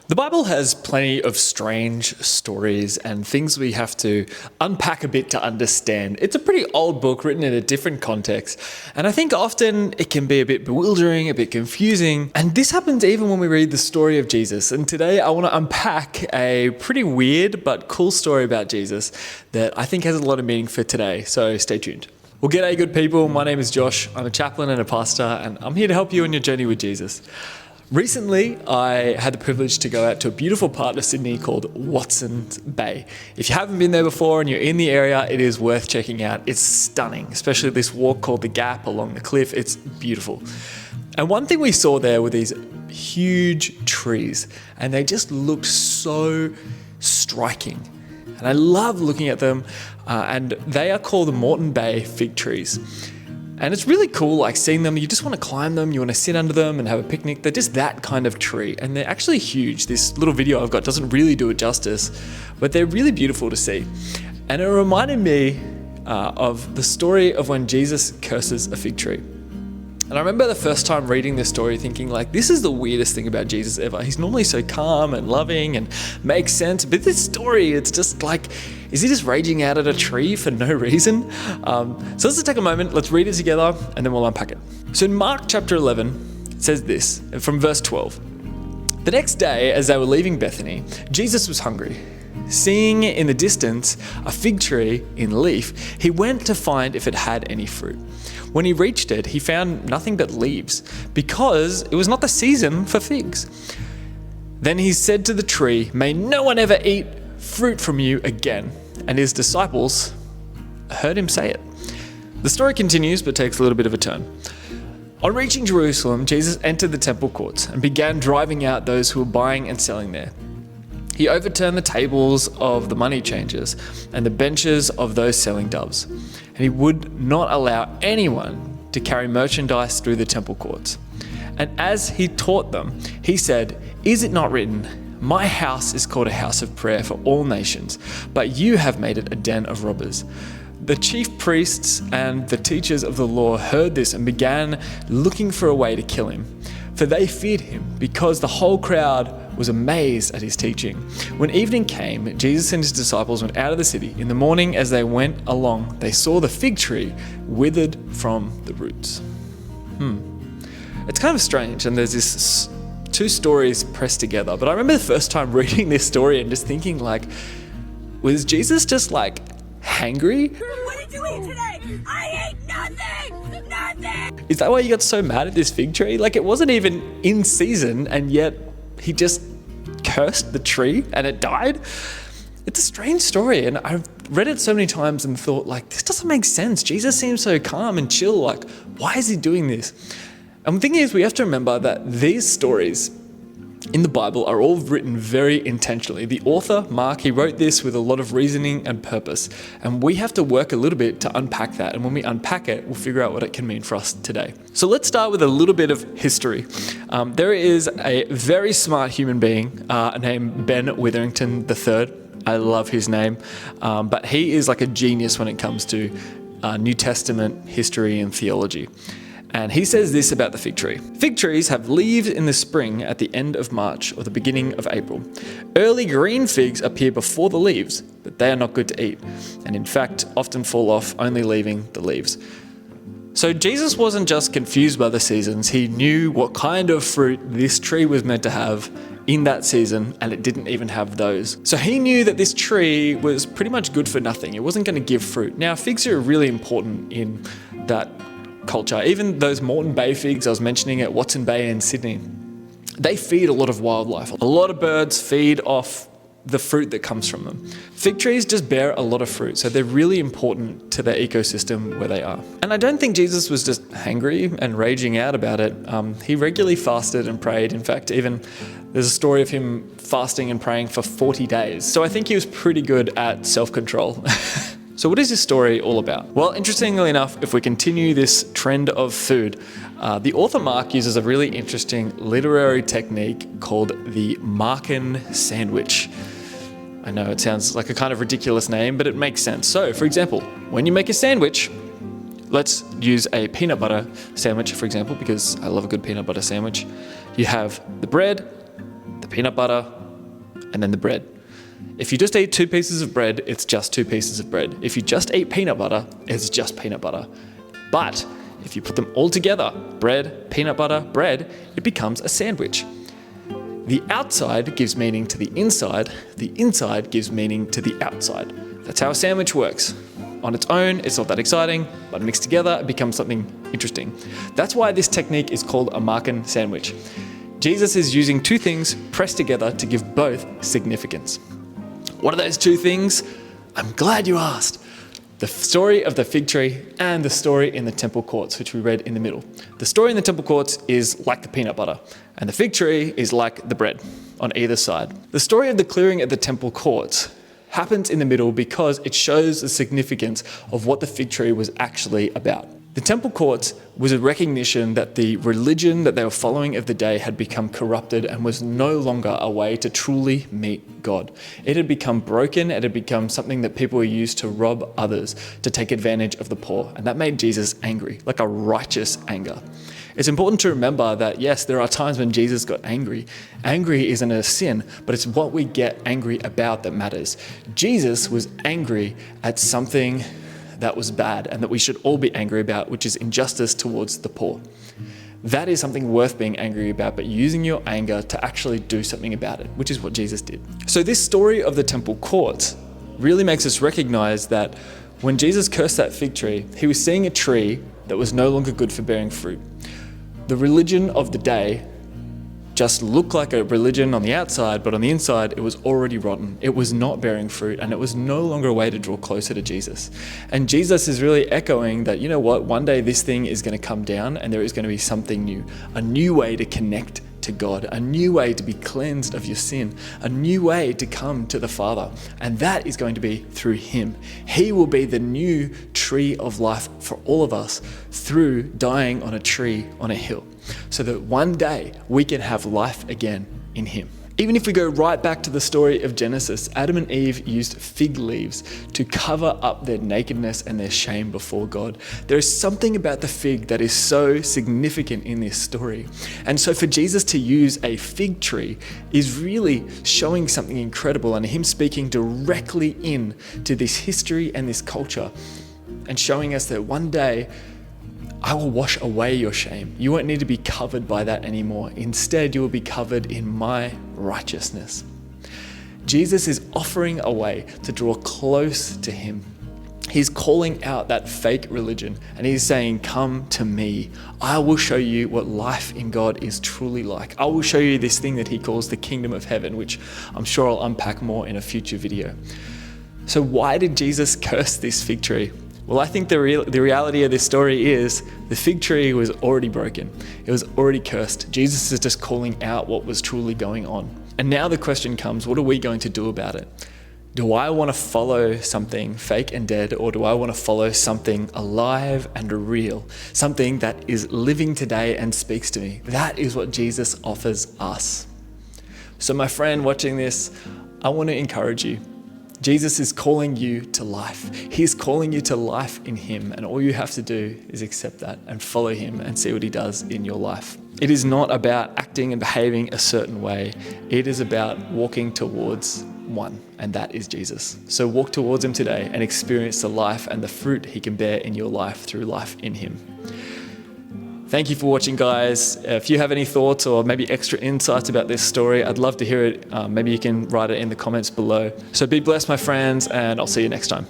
The Bible has plenty of strange stories and things we have to unpack a bit to understand. It's a pretty old book written in a different context, and I think often it can be a bit bewildering, a bit confusing, and this happens even when we read the story of Jesus. And today I want to unpack a pretty weird but cool story about Jesus that I think has a lot of meaning for today, so stay tuned. Well, g'day good people, my name is Josh, I'm a chaplain and a pastor, and I'm here to help you on your journey with Jesus. Recently, I had the privilege to go out to a beautiful part of Sydney called Watson's Bay. If you haven't been there before and you're in the area, it is worth checking out. It's stunning, especially this walk called the Gap along the cliff. It's beautiful. And one thing we saw there were these huge trees, and they just looked so striking. And I love looking at them, and they are called the Moreton Bay fig trees. And it's really cool, like seeing them. You just want to climb them, you want to sit under them and have a picnic. They're just that kind of tree, and they're actually huge. This little video I've got doesn't really do it justice, but they're really beautiful to see. And it reminded me of the story of when Jesus curses a fig tree. And I remember the first time reading this story thinking like, this is the weirdest thing about Jesus ever. He's normally so calm and loving and makes sense, but this story, it's just like, is he just raging out at a tree for no reason? So let's take a moment, let's read it together, and then we'll unpack it. So in Mark chapter 11, it says this, from verse 12. The next day, as they were leaving Bethany, Jesus was hungry. Seeing in the distance a fig tree in leaf, he went to find if it had any fruit. When he reached it, he found nothing but leaves, because it was not the season for figs. Then he said to the tree, "May no one ever eat fruit from you again." And his disciples heard him say it. The story continues, but takes a little bit of a turn. On reaching Jerusalem, Jesus entered the temple courts and began driving out those who were buying and selling there. He overturned the tables of the money changers and the benches of those selling doves, and he would not allow anyone to carry merchandise through the temple courts. And as he taught them, he said, "Is it not written, 'My house is called a house of prayer for all nations, but you have made it a den of robbers'?" The chief priests and the teachers of the law heard this and began looking for a way to kill him, for they feared him, because the whole crowd was amazed at his teaching. When evening came, Jesus and his disciples went out of the city. In the morning, as they went along, they saw the fig tree withered from the roots. It's kind of strange, and there's this two stories pressed together. But I remember the first time reading this story and just thinking like, was Jesus just like hangry? What did you eat today? I ate nothing! Nothing! Is that why you got so mad at this fig tree? Like, it wasn't even in season, and yet he just cursed the tree and it died? It's a strange story, and I've read it so many times and thought like, this doesn't make sense. Jesus seems so calm and chill, like why is he doing this? And the thing is, we have to remember that these stories in the Bible are all written very intentionally. The author, Mark, he wrote this with a lot of reasoning and purpose, and we have to work a little bit to unpack that, and when we unpack it, we'll figure out what it can mean for us today. So let's start with a little bit of history. There is a very smart human being named Ben Witherington III. I love his name, but he is like a genius when it comes to New Testament history and theology. And he says this about the fig tree. Fig trees have leaves in the spring at the end of March or the beginning of April. Early green figs appear before the leaves, but they are not good to eat, and in fact often fall off, only leaving the leaves. So Jesus wasn't just confused by the seasons, he knew what kind of fruit this tree was meant to have in that season, and it didn't even have those. So he knew that this tree was pretty much good for nothing. It wasn't going to give fruit. Now, figs are really important in that culture. Even those Moreton Bay figs I was mentioning at Watson Bay in Sydney, they feed a lot of wildlife. A lot of birds feed off the fruit that comes from them. Fig trees just bear a lot of fruit, so they're really important to their ecosystem where they are. And I don't think Jesus was just hangry and raging out about it. He regularly fasted and prayed. In fact, even there's a story of him fasting and praying for 40 days. So I think he was pretty good at self-control. So what is this story all about? Well, interestingly enough, if we continue this trend of food, the author Mark uses a really interesting literary technique called the Markan sandwich. I know it sounds like a kind of ridiculous name, but it makes sense. So, for example, when you make a sandwich, let's use a peanut butter sandwich, for example, because I love a good peanut butter sandwich. You have the bread, the peanut butter, and then the bread. If you just eat 2 pieces of bread, it's just 2 pieces of bread. If you just eat peanut butter, it's just peanut butter. But if you put them all together, bread, peanut butter, bread, it becomes a sandwich. The outside gives meaning to the inside gives meaning to the outside. That's how a sandwich works. On its own, it's not that exciting, but mixed together, it becomes something interesting. That's why this technique is called a Markan sandwich. Jesus is using 2 things pressed together to give both significance. What are those 2 things? I'm glad you asked. The story of the fig tree and the story in the temple courts, which we read in the middle. The story in the temple courts is like the peanut butter, and the fig tree is like the bread on either side. The story of the clearing of the temple courts happens in the middle because it shows the significance of what the fig tree was actually about. The temple courts was a recognition that the religion that they were following of the day had become corrupted and was no longer a way to truly meet God. It had become broken, it had become something that people were used to rob others, to take advantage of the poor, and that made Jesus angry, like a righteous anger. It's important to remember that yes, there are times when Jesus got angry. Angry isn't a sin, but it's what we get angry about that matters. Jesus was angry at something that was bad and that we should all be angry about, which is injustice towards the poor. That is something worth being angry about, but using your anger to actually do something about it, which is what Jesus did. So this story of the temple courts really makes us recognize that when Jesus cursed that fig tree, he was seeing a tree that was no longer good for bearing fruit. The religion of the day just looked like a religion on the outside, but on the inside, it was already rotten. It was not bearing fruit, and it was no longer a way to draw closer to Jesus. And Jesus is really echoing that, you know what, one day this thing is going to come down and there is going to be something new, a new way to connect to God, a new way to be cleansed of your sin, a new way to come to the Father. And that is going to be through him. He will be the new tree of life for all of us through dying on a tree on a hill, so that one day we can have life again in him. Even if we go right back to the story of Genesis, Adam and Eve used fig leaves to cover up their nakedness and their shame before God. There is something about the fig that is so significant in this story. And so for Jesus to use a fig tree is really showing something incredible, and him speaking directly in to this history and this culture, and showing us that one day I will wash away your shame. You won't need to be covered by that anymore. Instead, you will be covered in my righteousness. Jesus is offering a way to draw close to him. He's calling out that fake religion, and he's saying, come to me. I will show you what life in God is truly like. I will show you this thing that he calls the kingdom of heaven, which I'm sure I'll unpack more in a future video. So why did Jesus curse this fig tree? Well, I think the reality of this story is the fig tree was already broken. It was already cursed. Jesus is just calling out what was truly going on. And now the question comes, what are we going to do about it? Do I want to follow something fake and dead, or do I want to follow something alive and real? Something that is living today and speaks to me. That is what Jesus offers us. So my friend watching this, I want to encourage you. Jesus is calling you to life. He's calling you to life in him, and all you have to do is accept that and follow him and see what he does in your life. It is not about acting and behaving a certain way. It is about walking towards one, and that is Jesus. So walk towards him today and experience the life and the fruit he can bear in your life through life in him. Thank you for watching, guys. If you have any thoughts or maybe extra insights about this story, I'd love to hear it. Maybe you can write it in the comments below. So be blessed, my friends, and I'll see you next time.